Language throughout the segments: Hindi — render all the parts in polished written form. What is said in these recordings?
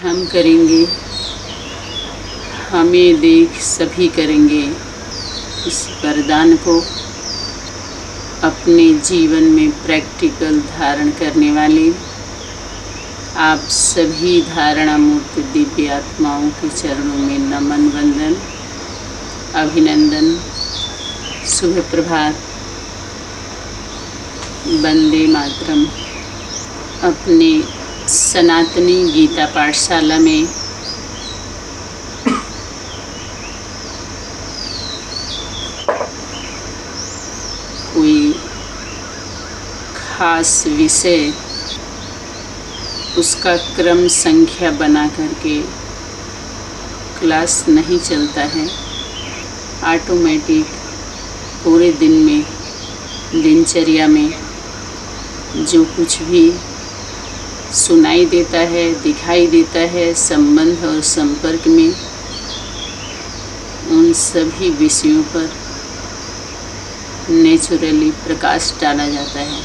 हम करेंगे, हमें देख सभी करेंगे। इस वरदान को अपने जीवन में प्रैक्टिकल धारण करने वाले आप सभी धारणा मूर्ति दिव्य आत्माओं के चरणों में नमन, वंदन, अभिनंदन, शुभ प्रभात, वंदे मातरम। अपने सनातनी गीता पाठशाला में कोई खास विषय उसका क्रम संख्या बना करके क्लास नहीं चलता है। ऑटोमेटिक पूरे दिन में, दिनचर्या में जो कुछ भी सुनाई देता है, दिखाई देता है, संबंध और संपर्क में, उन सभी विषयों पर नेचुरली प्रकाश डाला जाता है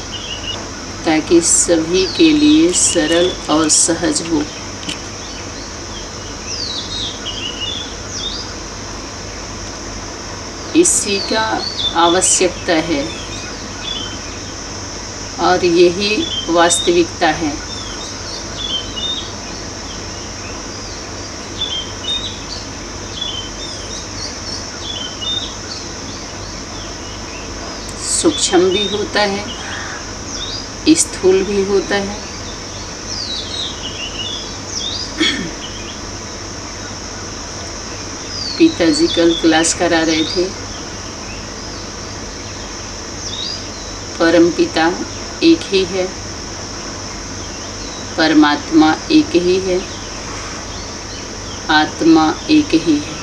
ताकि सभी के लिए सरल और सहज हो। इसी का आवश्यकता है और यही वास्तविकता है। सूक्ष्म भी होता है, स्थूल भी होता है। पिताजी कल क्लास करा रहे थे। परम पिता एक ही है, परमात्मा एक ही है, आत्मा एक ही है।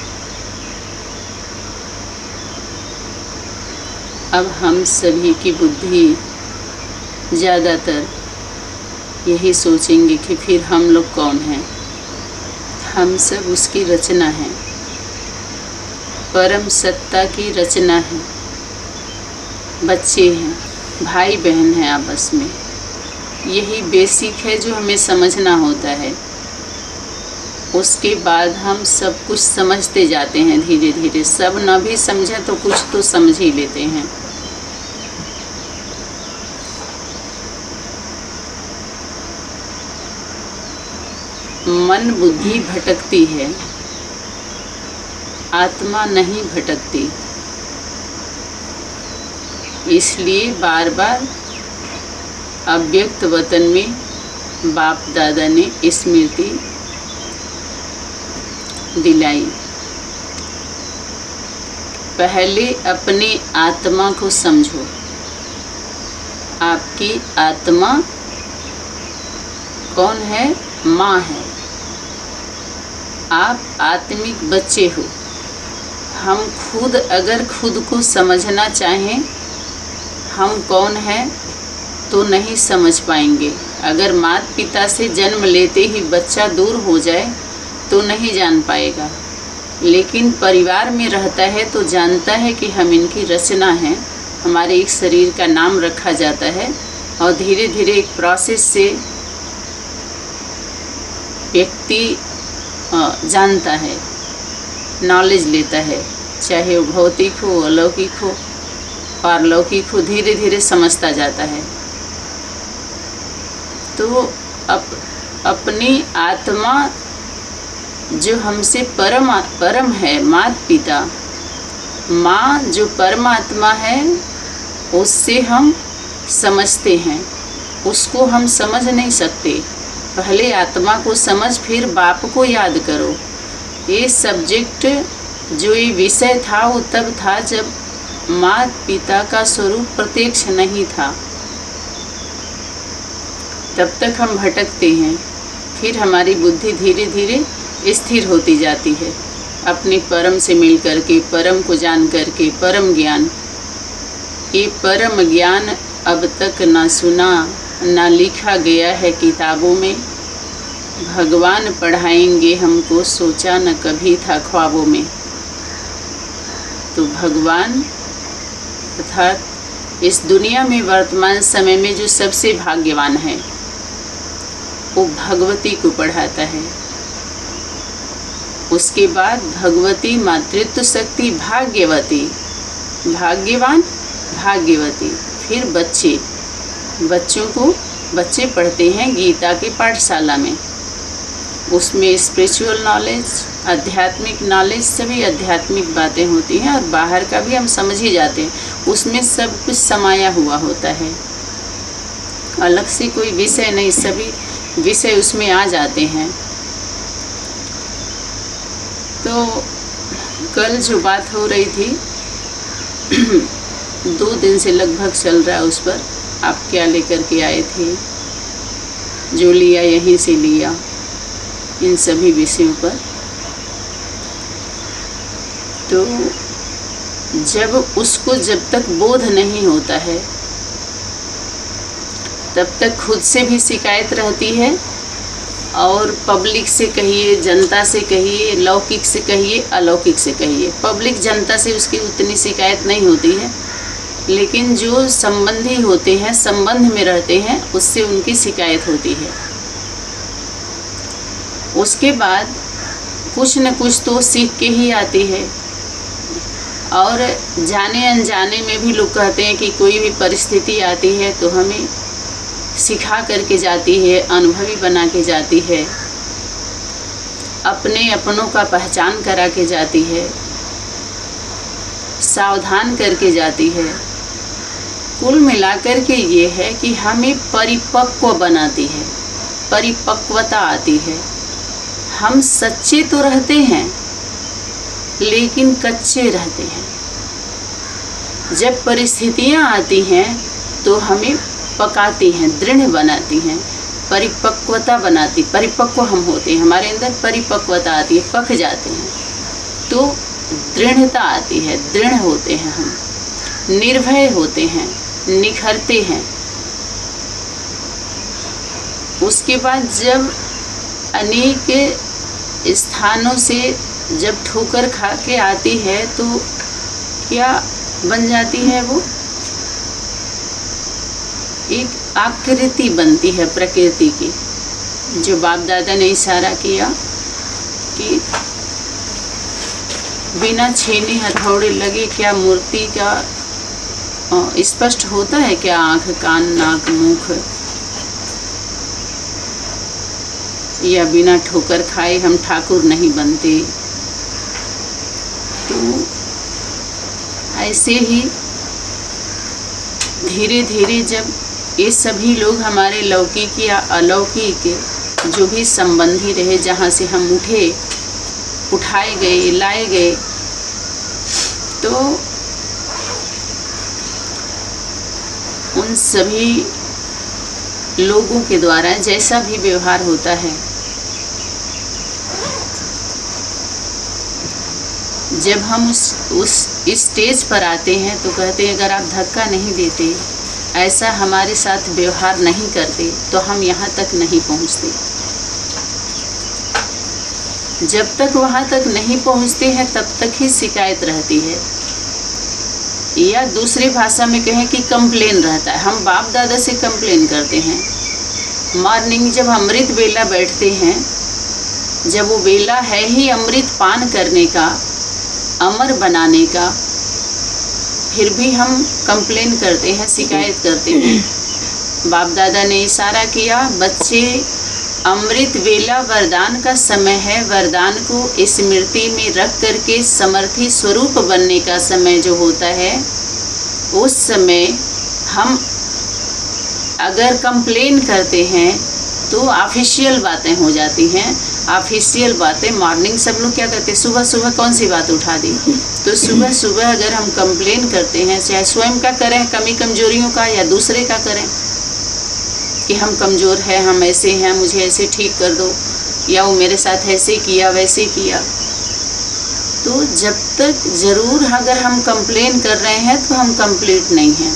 अब हम सभी की बुद्धि ज़्यादातर यही सोचेंगे कि फिर हम लोग कौन हैं। हम सब उसकी रचना हैं, परम सत्ता की रचना है। बच्चे हैं, भाई बहन हैं आपस में। यही बेसिक है जो हमें समझना होता है। उसके बाद हम सब कुछ समझते जाते हैं धीरे धीरे। सब न भी समझे तो कुछ तो समझ ही लेते हैं। मन बुद्धि भटकती है, आत्मा नहीं भटकती। इसलिए बार बार अव्यक्त वतन में बाप दादा ने स्मृति दिलाई। पहले अपनी आत्मा को समझो। आपकी आत्मा कौन है? माँ है। आप आत्मिक बच्चे हो। हम खुद अगर खुद को समझना चाहें हम कौन हैं तो नहीं समझ पाएंगे। अगर माता पिता से जन्म लेते ही बच्चा दूर हो जाए तो नहीं जान पाएगा। लेकिन परिवार में रहता है तो जानता है कि हम इनकी रचना हैं। हमारे एक शरीर का नाम रखा जाता है और धीरे धीरे एक प्रोसेस से व्यक्ति जानता है, नॉलेज लेता है, चाहे वो भौतिक हो, अलौकिक हो, पारलौकिक हो, धीरे धीरे समझता जाता है। तो अपनी आत्मा जो हमसे परम है, माता पिता, माँ जो परमात्मा है, उससे हम समझते हैं। उसको हम समझ नहीं सकते। पहले आत्मा को समझ, फिर बाप को याद करो। ये सब्जेक्ट जो ये विषय था वो तब था जब माता पिता का स्वरूप प्रत्यक्ष नहीं था। तब तक हम भटकते हैं। फिर हमारी बुद्धि धीरे धीरे स्थिर होती जाती है अपने परम से मिल करके, परम को जान करके। परम ज्ञान, ये परम ज्ञान अब तक ना सुना ना लिखा गया है किताबों में। भगवान पढ़ाएंगे हमको, सोचा न कभी था ख्वाबों में। तो भगवान अर्थात इस दुनिया में वर्तमान समय में जो सबसे भाग्यवान है वो भगवती को पढ़ाता है। उसके बाद भगवती मातृत्व शक्ति भाग्यवती, भाग्यवान भाग्यवती। फिर बच्चे पढ़ते हैं गीता की पाठशाला में, उसमें स्पिरिचुअल नॉलेज, आध्यात्मिक नॉलेज, सभी आध्यात्मिक बातें होती हैं और बाहर का भी हम समझ ही जाते हैं, उसमें सब कुछ समाया हुआ होता है, अलग से कोई विषय नहीं, सभी विषय उसमें आ जाते हैं। तो कल जो बात हो रही थी 2 दिन से लगभग चल रहा है, उस पर आप क्या लेकर के आए थे, जो लिया यहीं से लिया, इन सभी विषयों पर। तो जब तक बोध नहीं होता है तब तक खुद से भी शिकायत रहती है और पब्लिक से कहिए, जनता से कहिए, लौकिक से कहिए, अलौकिक से कहिए। पब्लिक जनता से उसकी उतनी शिकायत नहीं होती है, लेकिन जो संबंधी होते हैं, संबंध में रहते हैं, उससे उनकी शिकायत होती है। उसके बाद कुछ न कुछ तो सीख के ही आती है। और जाने अनजाने में भी लोग कहते हैं कि कोई भी परिस्थिति आती है तो हमें सिखा करके जाती है, अनुभवी बना के जाती है, अपने अपनों का पहचान करा के जाती है, सावधान करके जाती है। कुल मिलाकर के ये है कि हमें परिपक्व बनाती है, परिपक्वता आती है। हम सच्चे तो रहते हैं लेकिन कच्चे रहते हैं। जब परिस्थितियां आती हैं तो हमें पकाती हैं, दृढ़ बनाती हैं, परिपक्वता बनाती, परिपक्व हम होते हैं, हमारे अंदर परिपक्वता आती है, पक जाते हैं तो दृढ़ता आती है, दृढ़ होते हैं हम, निर्भय होते हैं, निखरते हैं। उसके बाद जब अनेक स्थानों से जब ठोकर खा के आती है तो क्या बन जाती है, वो एक आकृति बनती है प्रकृति की। जो बाप दादा ने इशारा किया कि बिना छेने हथौड़े लगे क्या मूर्ति का स्पष्ट होता है क्या, आँख कान नाक मुख, या बिना ठोकर खाए हम ठाकुर नहीं बनते। तो ऐसे ही धीरे धीरे जब ये सभी लोग हमारे लौकिक या अलौकिक जो भी संबंधी रहे, जहाँ से हम उठाए गए, लाए गए, तो उन सभी लोगों के द्वारा जैसा भी व्यवहार होता है, जब हम उस स्टेज पर आते हैं तो कहते हैं अगर आप धक्का नहीं देते, ऐसा हमारे साथ व्यवहार नहीं करते तो हम यहाँ तक नहीं पहुँचते। जब तक वहाँ तक नहीं पहुँचते हैं तब तक ही शिकायत रहती है, या दूसरी भाषा में कहें कि कंप्लेन रहता है। हम बाप दादा से कंप्लेन करते हैं। मॉर्निंग जब अमृत बेला बैठते हैं, जब वो बेला है ही अमृत पान करने का, अमर बनाने का, फिर भी हम कंप्लेन करते हैं, शिकायत करते हैं। बाप दादा ने इशारा किया, बच्चे अमृत बेला वरदान का समय है, वरदान को स्मृति में रख करके समर्थी स्वरूप बनने का समय जो होता है, उस समय हम अगर कंप्लेन करते हैं तो ऑफिशियल बातें हो जाती हैं। ऑफिशियल बातें मॉर्निंग सब लोग क्या करते हैं, सुबह सुबह कौन सी बात उठा दी, तो सुबह सुबह अगर हम कंप्लेन करते हैं, चाहे स्वयं का करें कमी कमजोरियों का, या दूसरे का करें कि हम कमज़ोर हैं, हम ऐसे हैं, मुझे ऐसे ठीक कर दो, या वो मेरे साथ ऐसे किया वैसे किया, तो जब तक ज़रूर अगर हम कंप्लेन कर रहे हैं तो हम कंप्लीट नहीं हैं।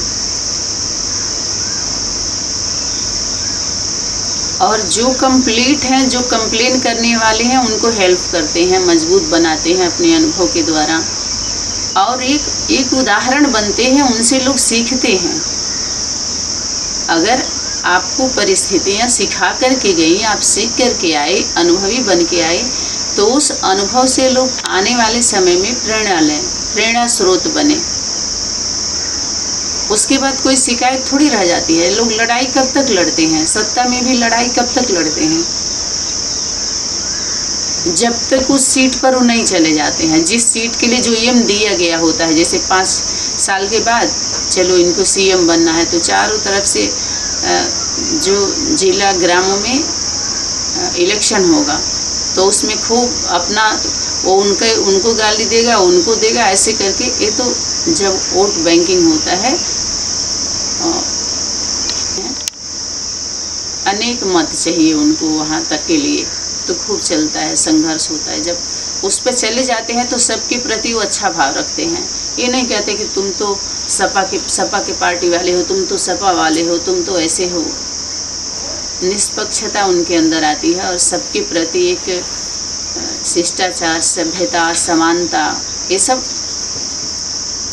और जो कंप्लीट हैं, जो कंप्लेन करने वाले हैं, उनको हेल्प करते हैं, मजबूत बनाते हैं अपने अनुभव के द्वारा, और एक उदाहरण बनते हैं, उनसे लोग सीखते हैं। अगर आपको परिस्थितियाँ सिखा करके गई, आप सीख करके आए, अनुभवी बन के आए, तो उस अनुभव से लोग आने वाले समय में प्रेरणा लें, प्रेरणा स्रोत बने। उसके बाद कोई शिकायत थोड़ी रह जाती है। लोग लड़ाई कब तक लड़ते हैं, सत्ता में भी लड़ाई कब तक लड़ते हैं, जब तक उस सीट पर वो नहीं चले जाते हैं। जिस सीट के लिए जो एम दिया गया होता है, जैसे 5 साल के बाद चलो इनको सीएम बनना है, तो चारों तरफ से जो जिला ग्रामों में इलेक्शन होगा, तो उसमें खूब अपना वो उनको गाली देगा, उनको देगा, ऐसे करके। ये तो जब वोट बैंकिंग होता है, अनेक मत चाहिए उनको वहाँ तक के लिए, तो खूब चलता है, संघर्ष होता है। जब उस पर चले जाते हैं तो सबके प्रति वो अच्छा भाव रखते हैं। ये नहीं कहते कि तुम तो सपा के पार्टी वाले हो, तुम तो सपा वाले हो, तुम तो ऐसे हो। निष्पक्षता उनके अंदर आती है और सबके प्रति एक शिष्टाचार, सभ्यता, समानता, ये सब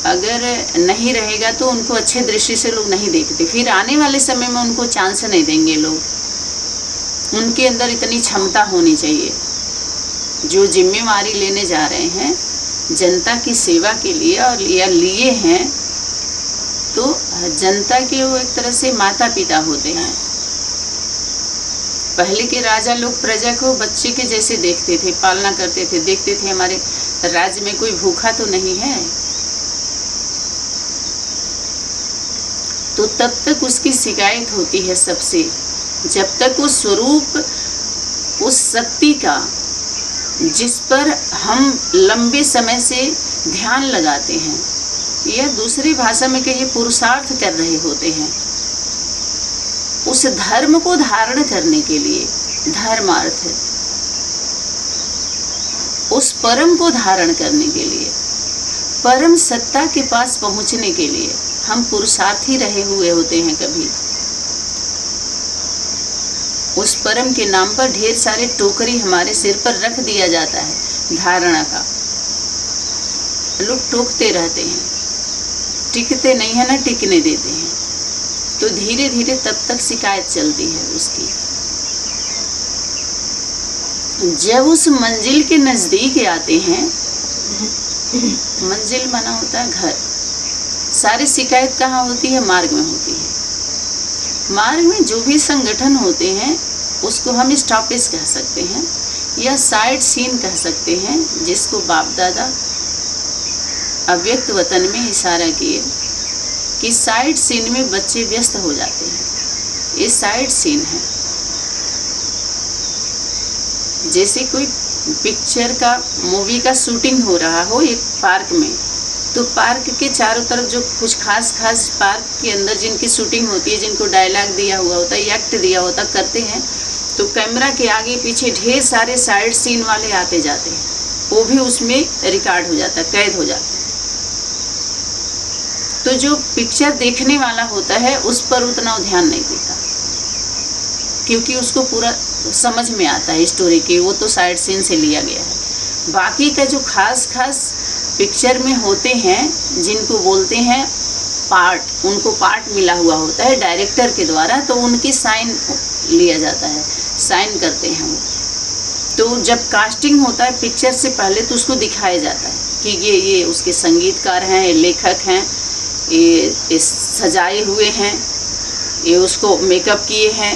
अगर नहीं रहेगा तो उनको अच्छे दृष्टि से लोग नहीं देखते। फिर आने वाले समय में उनको चांस नहीं देंगे लोग। उनके अंदर इतनी क्षमता होनी चाहिए, जो जिम्मेवारी लेने जा रहे हैं जनता की सेवा के लिए और लिए हैं, तो जनता के वो एक तरह से माता पिता होते हैं। पहले के राजा लोग प्रजा को बच्चे के जैसे देखते थे, पालना करते थे, देखते थे हमारे राज्य में कोई भूखा तो नहीं है, तो तब तक उसकी शिकायत होती है सबसे, जब तक वो स्वरूप उस शक्ति का जिस पर हम लंबे समय से ध्यान लगाते हैं, या दूसरी भाषा में कहिए पुरुषार्थ कर रहे होते हैं, उस धर्म को धारण करने के लिए, धर्मार्थ, उस परम को धारण करने के लिए, परम सत्ता के पास पहुंचने के लिए हम पुरुषार्थी रहे हुए होते हैं। कभी उस परम के नाम पर ढेर सारे टोकरी हमारे सिर पर रख दिया जाता है धारणा का। लोग टोकते रहते हैं, टिकते नहीं है ना टिकने देते हैं, तो धीरे धीरे तब तक शिकायत चलती है उसकी। जब उस मंजिल के नजदीक आते हैं, मंजिल माना होता है घर, सारी शिकायत कहाँ होती है? मार्ग में होती है। मार्ग में जो भी संगठन होते हैं उसको हम स्टॉपेज कह सकते हैं या साइड सीन कह सकते हैं, जिसको बाप दादा अव्यक्त वतन में इशारा किए कि साइड सीन में बच्चे व्यस्त हो जाते हैं। ये साइड सीन है। जैसे कोई पिक्चर का, मूवी का शूटिंग हो रहा हो एक पार्क में, तो पार्क के चारों तरफ जो कुछ खास पार्क के अंदर जिनकी शूटिंग होती है, जिनको डायलॉग दिया हुआ होता है, एक्ट दिया होता करते हैं, तो कैमरा के आगे पीछे ढेर सारे साइड सीन वाले आते जाते हैं, वो भी उसमें रिकॉर्ड हो जाता है, कैद हो जाता है। तो जो पिक्चर देखने वाला होता है उस पर उतना ध्यान नहीं देता, क्योंकि उसको पूरा समझ में आता है स्टोरी की, वो तो साइड सीन से लिया गया है। बाकी का जो खास पिक्चर में होते हैं, जिनको बोलते हैं पार्ट, उनको पार्ट मिला हुआ होता है डायरेक्टर के द्वारा, तो उनकी साइन लिया जाता है, साइन करते हैं वो। तो जब कास्टिंग होता है पिक्चर से पहले, तो उसको दिखाया जाता है कि ये उसके संगीतकार हैं, लेखक हैं, ये सजाए हुए हैं, ये उसको मेकअप किए हैं,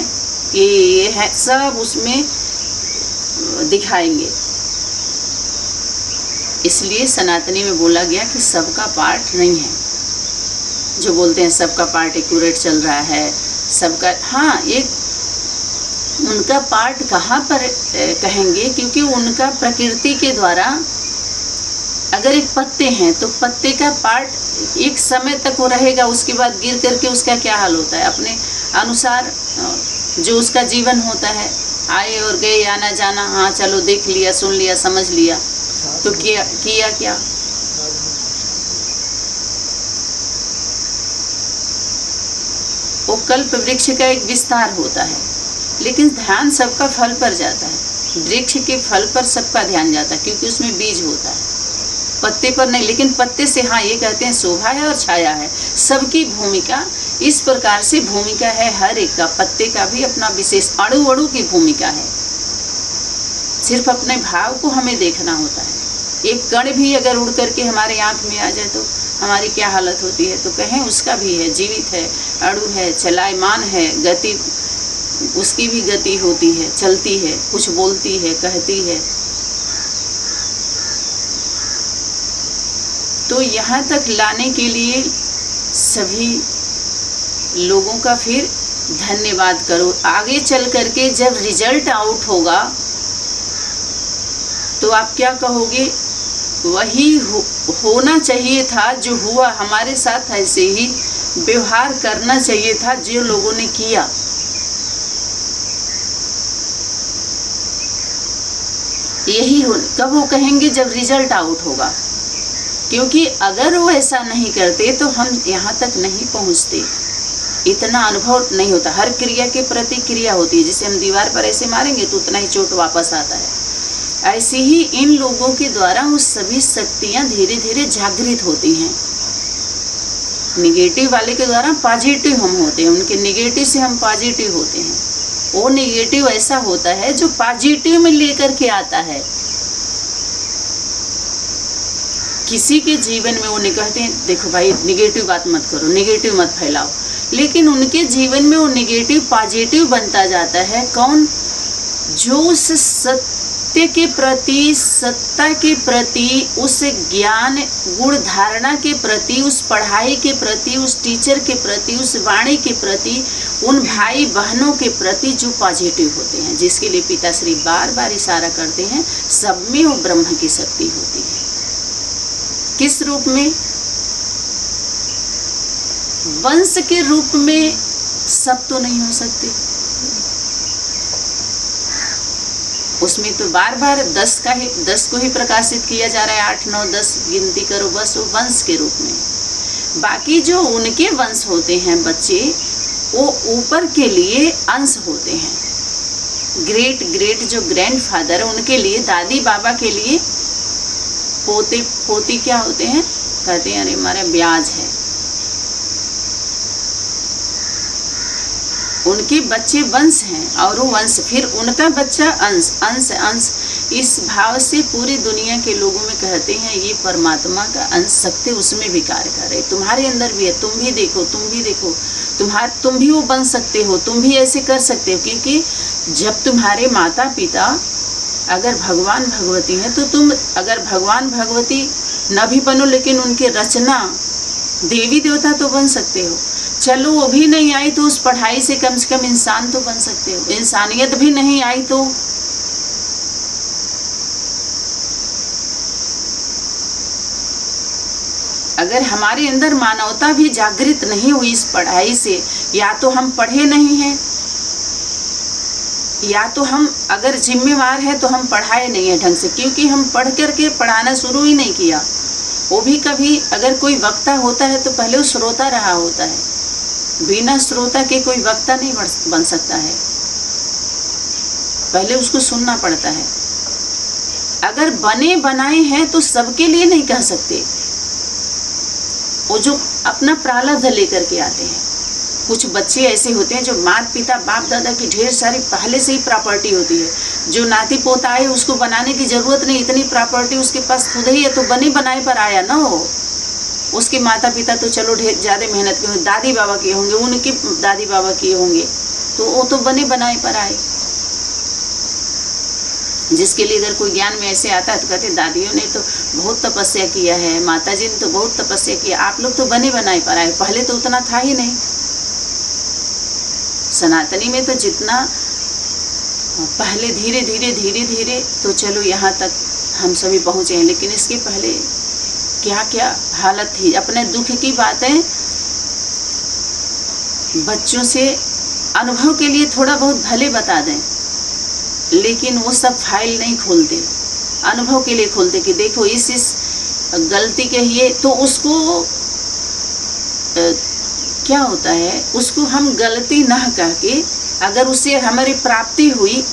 ये है, सब उसमें दिखाएंगे। इसलिए सनातनी में बोला गया कि सबका पार्ट नहीं है। जो बोलते हैं सबका पार्ट एक्यूरेट चल रहा है, सबका, हाँ, एक उनका पार्ट कहाँ पर कहेंगे, क्योंकि उनका प्रकृति के द्वारा, अगर एक पत्ते हैं तो पत्ते का पार्ट एक समय तक वो रहेगा, उसके बाद गिर करके उसका क्या हाल होता है, अपने अनुसार जो उसका जीवन होता है, आए और गए, आना जाना, हाँ चलो देख लिया, सुन लिया, समझ लिया, तो किया क्या? वो कल्प वृक्ष का एक विस्तार होता है, लेकिन ध्यान सबका फल पर जाता है। वृक्ष के फल पर सबका ध्यान जाता है, क्योंकि उसमें बीज होता है, पत्ते पर नहीं। लेकिन पत्ते से, हाँ, ये कहते हैं शोभा है और छाया है। सबकी भूमिका इस प्रकार से भूमिका है, हर एक का, पत्ते का भी अपना विशेष, अणु की भूमिका है। सिर्फ अपने भाव को हमें देखना होता है। एक कण भी अगर उड़ करके हमारे आँख में आ जाए तो हमारी क्या हालत होती है। तो कहें उसका भी है, जीवित है, अणु है, चलायमान है, गति उसकी भी गति होती है, चलती है, कुछ बोलती है, कहती है। तो यहाँ तक लाने के लिए सभी लोगों का फिर धन्यवाद करो। आगे चल करके जब रिजल्ट आउट होगा तो आप क्या कहोगे, वही होना चाहिए था जो हुआ, हमारे साथ ऐसे ही व्यवहार करना चाहिए था जो लोगों ने किया। यही हो, कब वो कहेंगे, जब रिजल्ट आउट होगा। क्योंकि अगर वो ऐसा नहीं करते तो हम यहाँ तक नहीं पहुँचते, इतना अनुभव नहीं होता। हर क्रिया के प्रति क्रिया होती है, जैसे हम दीवार पर ऐसे मारेंगे तो उतना ही चोट वापस आता है। ऐसे ही इन लोगों के द्वारा वो सभी शक्तियाँ धीरे धीरे जागृत होती हैं। निगेटिव वाले के द्वारा पॉजिटिव हम होते हैं, उनके निगेटिव से हम पॉजिटिव होते हैं। वो निगेटिव ऐसा होता है जो पॉजिटिव में लेकर के आता है। किसी के जीवन में वो नहीं कहते हैं देखो भाई निगेटिव बात मत करो, निगेटिव मत फैलाओ, लेकिन उनके जीवन में वो निगेटिव पॉजिटिव बनता जाता है। कौन? जो उस सत्य के प्रति, सत्ता के प्रति, उस ज्ञान गुण धारणा के प्रति, उस पढ़ाई के प्रति, उस टीचर के प्रति, उस वाणी के प्रति, उन भाई बहनों के प्रति जो पॉजिटिव होते हैं, जिसके लिए पिताश्री बार बार इशारा करते हैं, सब में वो ब्रह्म की शक्ति होती है। किस रूप में? वंश के रूप में सब तो नहीं हो सकते, उसमें तो बार बार 10 को ही प्रकाशित किया जा रहा है। 8, 9, 10 गिनती करो, बस वो वंश के रूप में। बाकी जो उनके वंश होते हैं बच्चे, वो ऊपर के लिए अंश होते हैं। ग्रेट जो ग्रैंडफादर है उनके लिए, दादी बाबा के लिए पोते पोती क्या होते हैं, कहते हैं अरे हमारा ब्याज है। उनके बच्चे वंश हैं और वो वंश फिर उनका बच्चा अंश, अंश अंश। इस भाव से पूरी दुनिया के लोगों में कहते हैं ये परमात्मा का अंश शक्ति उसमें भी कार्य कर रहे। तुम्हारे अंदर भी है, तुम भी देखो, तुम भी देखो, तुम भी वो बन सकते हो, तुम भी ऐसे कर सकते हो। क्योंकि जब तुम्हारे माता पिता अगर भगवान भगवती हैं तो तुम अगर भगवान भगवती न भी बनो लेकिन उनके रचना देवी देवता तो बन सकते हो। चलो वो भी नहीं आई तो उस पढ़ाई से कम इंसान तो बन सकते हो। इंसानियत भी नहीं आई तो अगर हमारे अंदर मानवता भी जागृत नहीं हुई इस पढ़ाई से, या तो हम पढ़े नहीं हैं, या तो हम अगर जिम्मेवार है तो हम पढ़ाए नहीं है ढंग से, क्योंकि हम पढ़ करके पढ़ाना शुरू ही नहीं किया। वो भी कभी अगर कोई वक्ता होता है तो पहले वो श्रोता रहा होता है, बिना श्रोता के कोई वक्ता नहीं बन सकता है, पहले उसको सुनना पड़ता है। अगर बने बनाए हैं तो सबके लिए नहीं कह सकते, वो जो अपना प्रारब्ध लेकर के आते हैं। कुछ बच्चे ऐसे होते हैं जो माता पिता बाप दादा की ढेर सारी पहले से ही प्रॉपर्टी होती है, जो नाती पोता आए उसको बनाने की जरूरत नहीं, इतनी प्रॉपर्टी उसके पास खुद ही है, तो बने बनाए पर आया ना वो। उसके माता पिता तो चलो ढेर ज़्यादा मेहनत के होंगे, दादी बाबा किए होंगे, उनके दादी बाबा किए होंगे, तो वो तो बने बनाए पर आए। जिसके लिए अगर कोई ज्ञान में ऐसे आता है तो कहते दादियों ने तो बहुत तपस्या किया है, माता जी ने तो बहुत तपस्या किया, आप लोग तो बने बनाए पर आए, पहले तो उतना था ही नहीं। सनातनी में तो जितना पहले धीरे धीरे तो चलो यहाँ तक हम सभी पहुँचे हैं, लेकिन इसके पहले क्या क्या हालत थी। अपने दुख की बातें बच्चों से अनुभव के लिए थोड़ा बहुत भले बता दें, लेकिन वो सब फाइल नहीं खोलते, अनुभव के लिए खोलते कि देखो इस गलती के लिए, तो उसको क्या होता है, उसको हम गलती ना कह के अगर उससे हमारी प्राप्ति हुई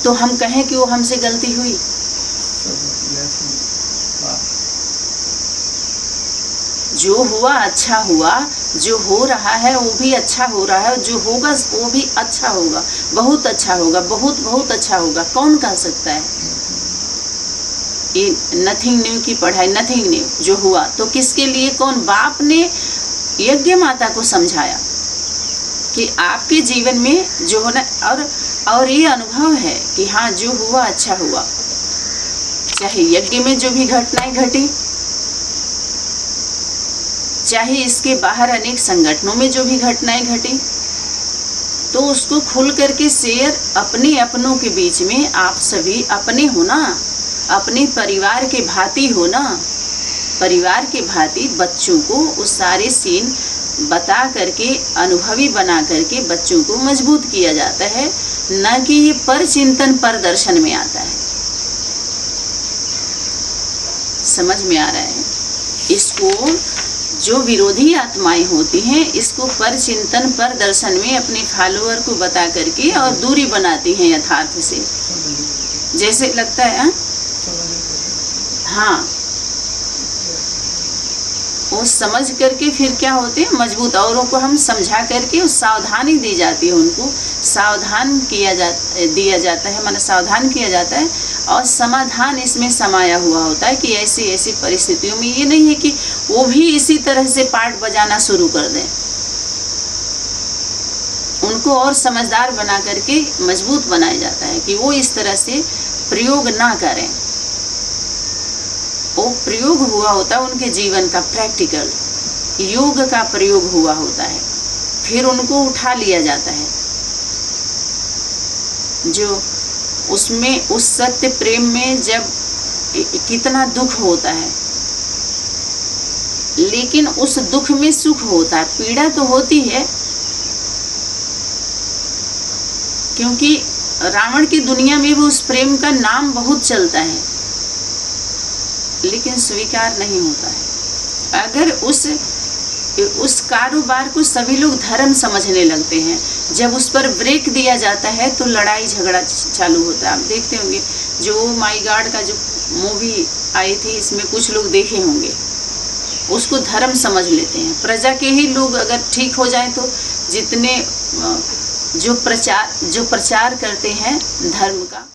तो हम कहें कि वो हमसे गलती हुई। जो हुआ अच्छा हुआ, जो हो रहा है वो भी अच्छा हो रहा है, जो होगा वो भी अच्छा होगा, बहुत अच्छा होगा, बहुत बहुत अच्छा होगा। कौन कह सकता है? ये नथिंग न्यू की पढ़ाई, नथिंग न्यू जो हुआ तो किसके लिए? कौन? बाप ने यज्ञ माता को समझाया कि आपके जीवन में जो होना, और ये अनुभव है कि हाँ जो हुआ अच्छा हुआ। चाहे यज्ञ में जो भी घटनाएं घटी, चाहे इसके बाहर अनेक संगठनों में जो भी घटनाएं घटी, तो उसको खुल करके शेयर अपने अपनों के बीच में, आप सभी अपने हो ना, अपने परिवार के भांति हो ना, परिवार के भांति बच्चों को उस सारे सीन बता करके, अनुभवी बना करके बच्चों को मजबूत किया जाता है, न कि ये पर चिंतन पर दर्शन में आता है। समझ में आ रहा है? इसको जो विरोधी आत्माएं होती हैं, इसको पर चिंतन पर दर्शन में अपने फॉलोअर को बता करके और दूरी बनाती हैं यथार्थ से। जैसे लगता है हाँ, वो समझ करके फिर क्या होते हैं मजबूत। औरों को हम समझा करके सावधानी दी जाती है, उनको सावधान दिया जाता है, माने सावधान किया जाता है, और समाधान इसमें समाया हुआ होता है कि ऐसी ऐसी परिस्थितियों में ये नहीं है कि वो भी इसी तरह से पार्ट बजाना शुरू कर दें। उनको और समझदार बना करके मजबूत बनाया जाता है कि वो इस तरह से प्रयोग ना करें। वो प्रयोग हुआ होता है उनके जीवन का, प्रैक्टिकल योग का प्रयोग हुआ होता है, फिर उनको उठा लिया जाता है। जो उसमें उस सत्य प्रेम में जब कितना दुख होता है, लेकिन उस दुख में सुख होता है। पीड़ा तो होती है, क्योंकि रावण की दुनिया में भी उस प्रेम का नाम बहुत चलता है, लेकिन स्वीकार नहीं होता है। अगर उस कारोबार को सभी लोग धर्म समझने लगते हैं, जब उस पर ब्रेक दिया जाता है तो लड़ाई झगड़ा चालू होता है। आप देखते होंगे जो माई गॉड का जो मूवी आई थी, इसमें कुछ लोग देखे होंगे, उसको धर्म समझ लेते हैं। प्रजा के ही लोग अगर ठीक हो जाएं तो जितने जो प्रचार करते हैं धर्म का,